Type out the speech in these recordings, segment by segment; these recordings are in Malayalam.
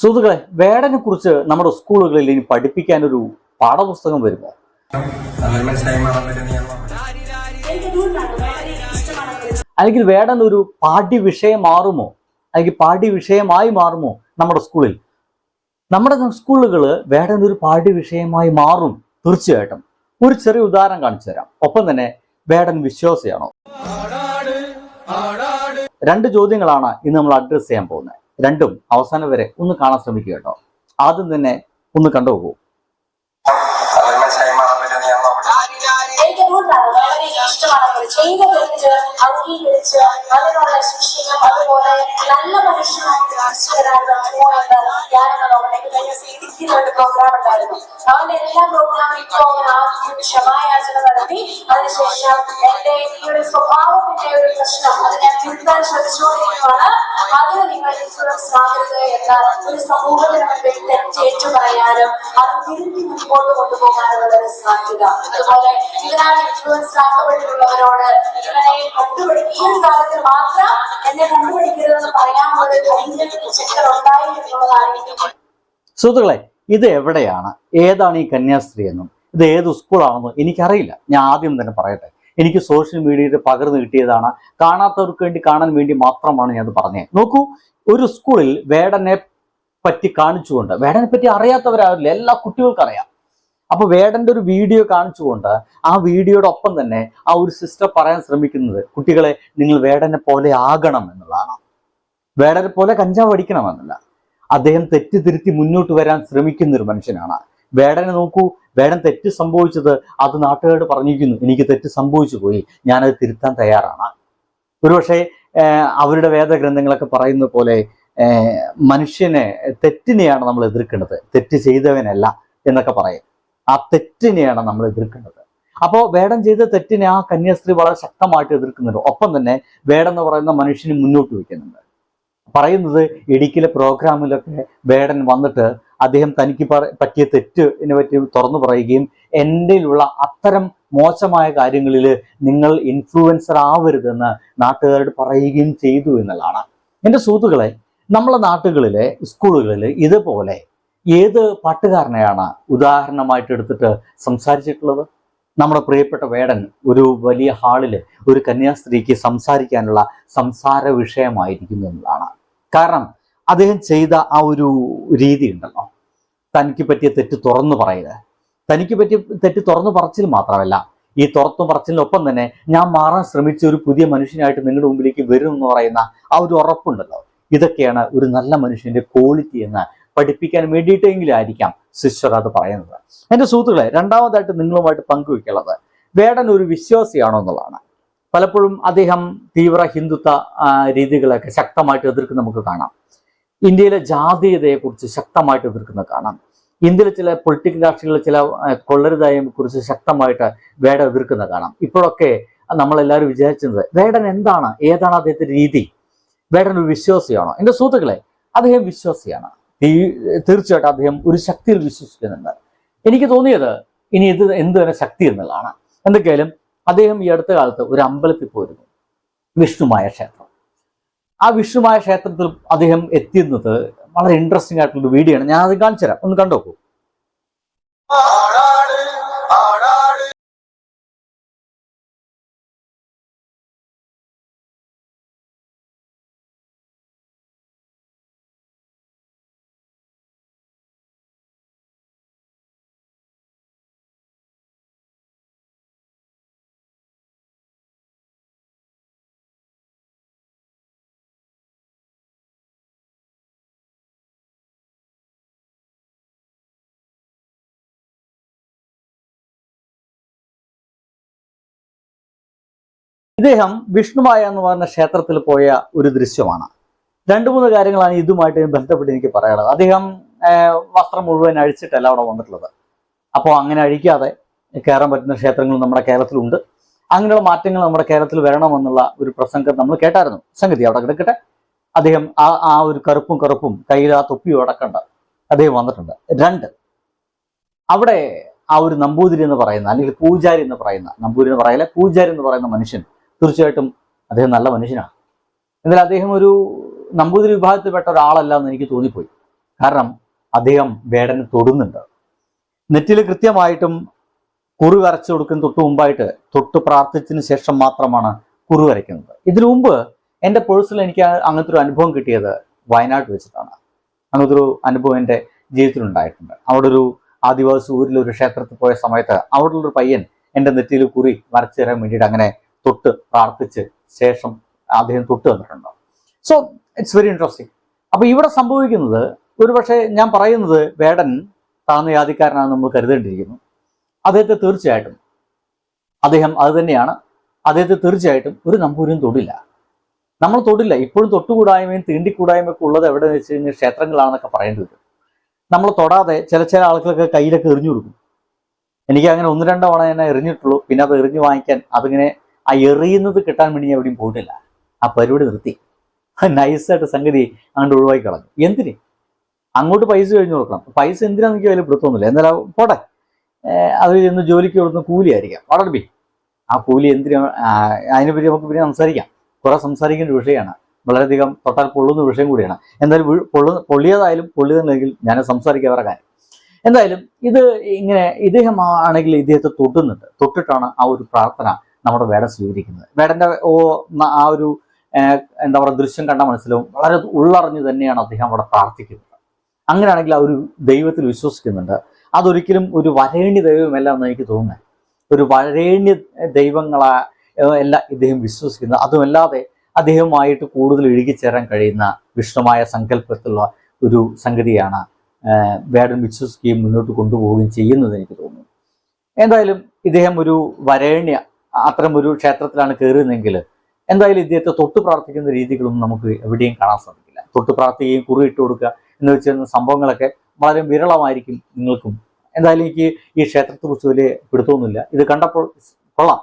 സുഹൃത്തുക്കളെ, വേടനെ കുറിച്ച് നമ്മുടെ സ്കൂളുകളിൽ ഇനി പഠിപ്പിക്കാൻ ഒരു പാഠപുസ്തകം വരുമോ? അല്ലെങ്കിൽ വേടൻ ഒരു പാഠ്യവിഷയം മാറുമോ? അല്ലെങ്കിൽ പാഠ്യവിഷയമായി മാറുമോ നമ്മുടെ സ്കൂളിൽ? നമ്മുടെ സ്കൂളുകൾ വേടൻ ഒരു പാഠ്യവിഷയമായി മാറും തീർച്ചയായിട്ടും. ഒരു ചെറിയ ഉദാഹരണം കാണിച്ചു തരാം. ഒപ്പം തന്നെ വേടൻ വിശ്വാസിയാണോ? രണ്ട് ചോദ്യങ്ങളാണ് ഇന്ന് നമ്മൾ അഡ്രസ് ചെയ്യാൻ പോകുന്നത്. രണ്ടും അവസാനം വരെ ഒന്ന് കാണാൻ ശ്രമിക്കുക കേട്ടോ. ആദ്യം തന്നെ ഒന്ന് കണ്ടുപോകൂ. ചെയ്ത് തെറ്റ് അംഗീകരിച്ച് അതിനുള്ള ശിക്ഷയും അതുപോലെ നല്ല മനുഷ്യനായിട്ട് തിരിച്ചുവരാനുമോ എന്ന് ഞാനെന്ന് നോക്കട്ടെ. ഇടുക്കിയിൽ ഒരു പ്രോഗ്രാം ഉണ്ടായിരുന്നു. അവന്റെ എല്ലാ പ്രോഗ്രാമും ഇപ്പൊ ആദ്യം ക്ഷമായാചന നടത്തി. അതിനുശേഷം എന്റെ ഈ ഒരു സ്വഭാവത്തിന്റെ ഒരു പ്രശ്നം അത് ഞാൻ തിരുത്താൻ ശ്രമിച്ചുകൊണ്ടിരിക്കുകയാണ്. അതിന് നിങ്ങൾ ഇൻഫ്ലുവൻസ് ആകരുത് എന്ന ഒരു സമൂഹത്തിന് മുൻപിൽ തെറ്റേറ്റു പറയാനും അത് തിരുത്തി മുൻപോട്ട് കൊണ്ടുപോകാനുള്ള ഒരു സാധ്യത. അതുപോലെ ഇതിനാൽ ഇൻഫ്ലുവൻസ് ആക്കപ്പെട്ടിട്ടുള്ളവരോട് ഇവനെ കണ്ടുപിടിക്കും, ഈ ഒരു കാലത്തിൽ മാത്രം എന്നെ കണ്ടുപിടിക്കരുതെന്ന് പറയാനുള്ള ചെക്കർ ഉണ്ടായിരുന്നുള്ളതാണ് എനിക്ക്. സുഹൃത്തുക്കളെ, ഇത് എവിടെയാണ്, ഏതാണ് ഈ കന്യാസ്ത്രീ എന്നും ഇത് ഏത് സ്കൂളാണെന്നും എനിക്കറിയില്ല. ഞാൻ ആദ്യം തന്നെ പറയട്ടെ, എനിക്ക് സോഷ്യൽ മീഡിയയിൽ പകർന്നു കിട്ടിയതാണ്. കാണാത്തവർക്ക് വേണ്ടി കാണാൻ വേണ്ടി മാത്രമാണ് ഞാൻ അത് പറഞ്ഞത്. നോക്കൂ, ഒരു സ്കൂളിൽ വേടനെ പറ്റി കാണിച്ചുകൊണ്ട്, വേടനെ പറ്റി അറിയാത്തവരാവില്ല, എല്ലാ കുട്ടികൾക്കും അറിയാം. അപ്പൊ വേടന്റെ ഒരു വീഡിയോ കാണിച്ചുകൊണ്ട് ആ വീഡിയോയുടെ ഒപ്പം തന്നെ ആ ഒരു സിസ്റ്റർ പറയാൻ ശ്രമിക്കുന്നത്, കുട്ടികളെ നിങ്ങൾ വേടനെ പോലെ ആകണം എന്നുള്ളതാണ്. വേടനെ പോലെ കഞ്ചാവ് അടിക്കണമെന്നല്ല. അദ്ദേഹം തെറ്റ് തിരുത്തി മുന്നോട്ട് വരാൻ ശ്രമിക്കുന്ന ഒരു മനുഷ്യനാണ്. വേടനെ നോക്കൂ, വേടൻ തെറ്റ് സംഭവിച്ചത് അത് നാട്ടുകാരോട് പറഞ്ഞിരിക്കുന്നു, എനിക്ക് തെറ്റ് സംഭവിച്ചു പോയി, ഞാനത് തിരുത്താൻ തയ്യാറാണ്. ഒരുപക്ഷെ അവരുടെ വേദഗ്രന്ഥങ്ങളൊക്കെ പറയുന്ന പോലെ മനുഷ്യനെ, തെറ്റിനെയാണ് നമ്മൾ എതിർക്കേണ്ടത്, തെറ്റ് ചെയ്തവനല്ല എന്നൊക്കെ പറയും. ആ തെറ്റിനെയാണ് നമ്മൾ എതിർക്കേണ്ടത്. അപ്പോൾ വേടൻ ചെയ്ത തെറ്റിനെ ആ കന്യാസ്ത്രീ വളരെ ശക്തമായിട്ട് എതിർക്കുന്നുണ്ട്. ഒപ്പം തന്നെ വേടൻ എന്ന് പറയുന്ന മനുഷ്യന് മുന്നോട്ട് വയ്ക്കുന്നുണ്ട്. പറയുന്നത്, ഇടുക്കിയിലെ പ്രോഗ്രാമിലൊക്കെ വേടൻ വന്നിട്ട് അദ്ദേഹം തനിക്ക് പറ്റിയ തെറ്റിനെ പറ്റി തുറന്നു പറയുകയും എൻ്റെയിലുള്ള അത്തരം മോശമായ കാര്യങ്ങളിൽ നിങ്ങൾ ഇൻഫ്ലുവൻസർ ആവരുതെന്ന് നാട്ടുകാരോട് പറയുകയും ചെയ്തു എന്നുള്ളതാണ്. എൻ്റെ സുഹൃത്തുക്കളെ, നമ്മളെ നാട്ടുകളിലെ സ്കൂളുകളിൽ ഇതുപോലെ ഏത് പാട്ടുകാരനെയാണ് ഉദാഹരണമായിട്ട് എടുത്തിട്ട് സംസാരിച്ചിട്ടുള്ളത്? നമ്മുടെ പ്രിയപ്പെട്ട വേടൻ ഒരു വലിയ ഹാളിൽ ഒരു കന്യാസ്ത്രീക്ക് സംസാരിക്കാനുള്ള സംസാര വിഷയമായിരിക്കുന്നു എന്നതാണ്. കാരണം അദ്ദേഹം ചെയ്ത ആ ഒരു രീതി ഉണ്ടല്ലോ, തനിക്ക് പറ്റിയ തെറ്റ് തുറന്നു പറയുക. തനിക്ക് പറ്റിയ തെറ്റ് തുറന്നു പറച്ചിൽ മാത്രമല്ല, ഈ തുറന്നു പറച്ചിലിനൊപ്പം തന്നെ ഞാൻ മാറാൻ ശ്രമിച്ച ഒരു പുതിയ മനുഷ്യനായിട്ട് നിങ്ങളുടെ മുമ്പിലേക്ക് വരും എന്ന് പറയുന്ന ആ ഒരു ഉറപ്പുണ്ടല്ലോ. ഇതൊക്കെയാണ് ഒരു നല്ല മനുഷ്യന്റെ ക്വാളിറ്റി എന്ന് പഠിപ്പിക്കാൻ വേണ്ടിയിട്ടെങ്കിലും ആയിരിക്കാം സിസ്റ്റർ അത് പറയുന്നത്. എൻ്റെ സുഹൃത്തുക്കളെ, രണ്ടാമതായിട്ട് നിങ്ങളുമായിട്ട് പങ്കുവയ്ക്കുള്ളത്, വേടൻ ഒരു വിശ്വാസിയാണോ എന്നുള്ളതാണ്. പലപ്പോഴും അദ്ദേഹം തീവ്ര ഹിന്ദുത്വ രീതികളൊക്കെ ശക്തമായിട്ട് എതിർക്കുന്ന നമുക്ക് കാണാം. ഇന്ത്യയിലെ ജാതീയതയെക്കുറിച്ച് ശക്തമായിട്ട് എതിർക്കുന്നത് കാണാം. ഇന്ത്യയിലെ ചില പൊളിറ്റിക്കൽ രാഷ്ട്രീയങ്ങളിൽ ചില കൊള്ളരുതായ്മയെ കുറിച്ച് ശക്തമായിട്ട് വേടൻ എതിർക്കുന്ന കാണാം. ഇപ്പോഴൊക്കെ നമ്മളെല്ലാവരും വിചാരിച്ചത്, വേടൻ എന്താണ്, ഏതാണ് അദ്ദേഹത്തിന്റെ രീതി? വേടൻ ഒരു വിശ്വാസിയാണോ? എൻ്റെ സുഹൃത്തുക്കളെ, അദ്ദേഹം വിശ്വാസിയാണ്. തീർച്ചയായിട്ടും അദ്ദേഹം ഒരു ശക്തിയിൽ വിശ്വസിക്കുന്നുണ്ട്. എനിക്ക് തോന്നിയത് ഇനി ഇത് എന്ത് തന്നെ ശക്തി എന്നുള്ളതാണ്. എന്തൊക്കെയായാലും അദ്ദേഹം ഈ അടുത്ത കാലത്ത് ഒരു അമ്പലത്തിൽ പോയിരുന്നു, വിഷ്ണുമായ ക്ഷേത്രം. ആ വിഷ്ണുമായ ക്ഷേത്രത്തിൽ അദ്ദേഹം എത്തിയുന്നത് വളരെ ഇൻട്രസ്റ്റിംഗ് ആയിട്ടുള്ള വീഡിയോ ആണ്. ഞാൻ അത് കാണിച്ചു തരാം, ഒന്ന് കണ്ടോക്കൂ. ഇദ്ദേഹം വിഷ്ണുമായ എന്ന് പറയുന്ന ക്ഷേത്രത്തിൽ പോയ ഒരു ദൃശ്യമാണ്. രണ്ടു മൂന്ന് കാര്യങ്ങളാണ് ഇതുമായിട്ട് ബന്ധപ്പെട്ട് എനിക്ക് പറയാനുള്ളത്. അദ്ദേഹം വസ്ത്രം മുഴുവൻ അഴിച്ചിട്ടല്ല അവിടെ വന്നിട്ടുള്ളത്. അപ്പോൾ അങ്ങനെ അഴിക്കാതെ കയറാൻ പറ്റുന്ന ക്ഷേത്രങ്ങൾ നമ്മുടെ കേരളത്തിലുണ്ട്. അങ്ങനെയുള്ള മാറ്റങ്ങൾ നമ്മുടെ കേരളത്തിൽ വരണമെന്നുള്ള ഒരു പ്രസംഗം നമ്മൾ കേട്ടായിരുന്നു. സംഗതി അവിടെ കിടക്കട്ടെ. അദ്ദേഹം ആ ഒരു കറുപ്പും കയ്യിൽ ആ തൊപ്പിയും അടക്കണ്ട അദ്ദേഹം വന്നിട്ടുണ്ട്. രണ്ട്, അവിടെ ആ ഒരു നമ്പൂതിരി എന്ന് പറയുന്ന, അല്ലെങ്കിൽ പൂജാരി എന്ന് പറയുന്ന, നമ്പൂതിരി എന്ന് പറയില്ല, പൂജാരി എന്ന് പറയുന്ന മനുഷ്യൻ, തീർച്ചയായിട്ടും അദ്ദേഹം നല്ല മനുഷ്യനാണ്. എന്നാൽ അദ്ദേഹം ഒരു നമ്പൂതിരി വിഭാഗത്തിൽപ്പെട്ട ഒരാളല്ല എന്ന് എനിക്ക് തോന്നിപ്പോയി. കാരണം അദ്ദേഹം വേടനെ തൊടുന്നുണ്ട്. നെറ്റിൽ കൃത്യമായിട്ടും കുറി വരച്ചു കൊടുക്കുന്ന തൊട്ട് മുമ്പായിട്ട് തൊട്ട് പ്രാർത്ഥിച്ചതിന് ശേഷം മാത്രമാണ് കുറി വരയ്ക്കുന്നത്. ഇതിനു മുമ്പ് എൻ്റെ പേഴ്സണൽ എനിക്ക് അങ്ങനത്തെ ഒരു അനുഭവം കിട്ടിയത് വയനാട് വെച്ചിട്ടാണ്. അങ്ങനത്തെ ഒരു അനുഭവം എൻ്റെ ജീവിതത്തിലുണ്ടായിട്ടുണ്ട്. അവിടെ ഒരു ആദിവാസി ഊരിലൊരു ക്ഷേത്രത്തിൽ പോയ സമയത്ത് അവിടെയുള്ളൊരു പയ്യൻ എൻ്റെ നെറ്റിയിൽ കുറി വരച്ചു തരാൻ വേണ്ടിയിട്ട് അങ്ങനെ തൊട്ട് പ്രാർത്ഥിച്ച് ശേഷം അദ്ദേഹം തൊട്ട് തന്നിട്ടുണ്ട്. So it's very interesting. അപ്പൊ ഇവിടെ സംഭവിക്കുന്നത് ഒരുപക്ഷെ ഞാൻ പറയുന്നത് വേടൻ താഴ്ന്ന ജാതിക്കാരനാണെന്ന് നമ്മൾ കരുതേണ്ടിയിരിക്കുന്നു. അദ്ദേഹത്തെ തീർച്ചയായിട്ടും അദ്ദേഹം അത് തന്നെയാണ്. അദ്ദേഹത്തെ തീർച്ചയായിട്ടും ഒരു നമ്പൂരിയും തൊടില്ല. നമ്മൾ തൊടില്ല. ഇപ്പോഴും തൊട്ടുകൂടായ്മയും തീണ്ടിക്കൂടായ്മയൊക്കെ ഉള്ളത് എവിടെയെന്ന് വെച്ച് കഴിഞ്ഞാൽ ക്ഷേത്രങ്ങളാണെന്നൊക്കെ പറയേണ്ടി വരും. നമ്മൾ തൊടാതെ ചില ആളുകൾക്ക് കയ്യിലൊക്കെ എറിഞ്ഞു കൊടുക്കും. എനിക്ക് അങ്ങനെ 1-2 തവണ ഞാൻ എറിഞ്ഞിട്ടുള്ളൂ. പിന്നെ അത് എറിഞ്ഞു വാങ്ങിക്കാൻ അതിങ്ങനെ ആ എറിയുന്നത് കിട്ടാൻ വേണ്ടി ഞാൻ എവിടെയും പോയിട്ടില്ല. ആ പരിപാടി നിർത്തി. നൈസായിട്ട് സംഗതി അങ്ങോട്ട് ഒഴിവാക്കി കളഞ്ഞു. എന്തിന്? അങ്ങോട്ട് പൈസ കഴിഞ്ഞു കൊടുക്കണം. പൈസ എന്തിനാന്ന് എനിക്ക് വലിയ പിടുത്തൊന്നുമില്ല. എന്നാലും പോട്ടെ, അത് ഇന്ന് ജോലിക്ക് കൊടുക്കുന്ന കൂലിയായിരിക്കാം. വളർബി ആ കൂലി എന്തിനാ, അതിനെപ്പറ്റി നമുക്ക് പിന്നെ സംസാരിക്കാം. കുറെ സംസാരിക്കേണ്ട വിഷയമാണ്. വളരെയധികം തൊട്ടാൽ പൊള്ളുന്ന വിഷയം കൂടിയാണ്. എന്തായാലും പൊള്ളിയതായാലും പൊള്ളിയതല്ലെങ്കിൽ ഞാൻ സംസാരിക്കാൻ വേറെ കാര്യം. എന്തായാലും ഇത് ഇങ്ങനെ ഇദ്ദേഹം ആണെങ്കിൽ ഇദ്ദേഹത്തെ തൊട്ടിട്ടാണ് ആ ഒരു പ്രാർത്ഥന നമ്മുടെ വേടൻ സ്വീകരിക്കുന്നത്. വേടന്റെ ആ ഒരു എന്താ പറയുക ദൃശ്യം കണ്ട മനസ്സിലാവും വളരെ ഉള്ളറിഞ്ഞ് തന്നെയാണ് അദ്ദേഹം അവിടെ പ്രാർത്ഥിക്കുന്നത്. അങ്ങനെയാണെങ്കിൽ ആ ഒരു ദൈവത്തിൽ വിശ്വസിക്കുന്നുണ്ട്. അതൊരിക്കലും ഒരു വരേണ്യ ദൈവമല്ല എന്ന് എനിക്ക് തോന്നുന്നത്. ഒരു വരേണ്യ ദൈവങ്ങളെ എല്ലാം ഇദ്ദേഹം വിശ്വസിക്കുന്നത്. അതുമല്ലാതെ അദ്ദേഹവുമായിട്ട് കൂടുതൽ ഇഴുകിച്ചേരാൻ കഴിയുന്ന വിഷ്ണുമായ സങ്കല്പത്തിലുള്ള ഒരു സംഗതിയാണ് വേടൻ വിശ്വസിക്കുകയും മുന്നോട്ട് കൊണ്ടുപോവുകയും ചെയ്യുന്നത് എനിക്ക് തോന്നുന്നു. എന്തായാലും ഇദ്ദേഹം ഒരു വരേണ്യ അത്തരം ഒരു ക്ഷേത്രത്തിലാണ് കയറുന്നതെങ്കിൽ എന്തായാലും ഇദ്ദേഹത്തെ തൊട്ട് പ്രാർത്ഥിക്കുന്ന രീതികളൊന്നും നമുക്ക് എവിടെയും കാണാൻ സാധിക്കില്ല. തൊട്ട് പ്രാർത്ഥിക്കുകയും കുറി ഇട്ട് കൊടുക്കുക എന്ന് വെച്ചിരുന്ന സംഭവങ്ങളൊക്കെ വളരെ വിരളമായിരിക്കും നിങ്ങൾക്കും. എന്തായാലും എനിക്ക് ഈ ക്ഷേത്രത്തെക്കുറിച്ച് വലിയ പിടുത്തമൊന്നുമില്ല. ഇത് കണ്ടപ്പോൾ കൊള്ളാം,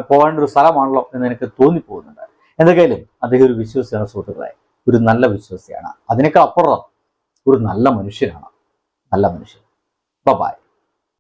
പോകേണ്ട ഒരു സ്ഥലമാണല്ലോ എന്ന് എനിക്ക് തോന്നിപ്പോകുന്നുണ്ട്. എന്തൊക്കെയായാലും അദ്ദേഹം ഒരു വിശ്വാസിയാണ് സുഹൃത്തുക്കളെ, ഒരു നല്ല വിശ്വാസിയാണ്. അതിനേക്കാൾ അപ്പുറം ഒരു നല്ല മനുഷ്യനാണ്. നല്ല മനുഷ്യൻ. ബൈ.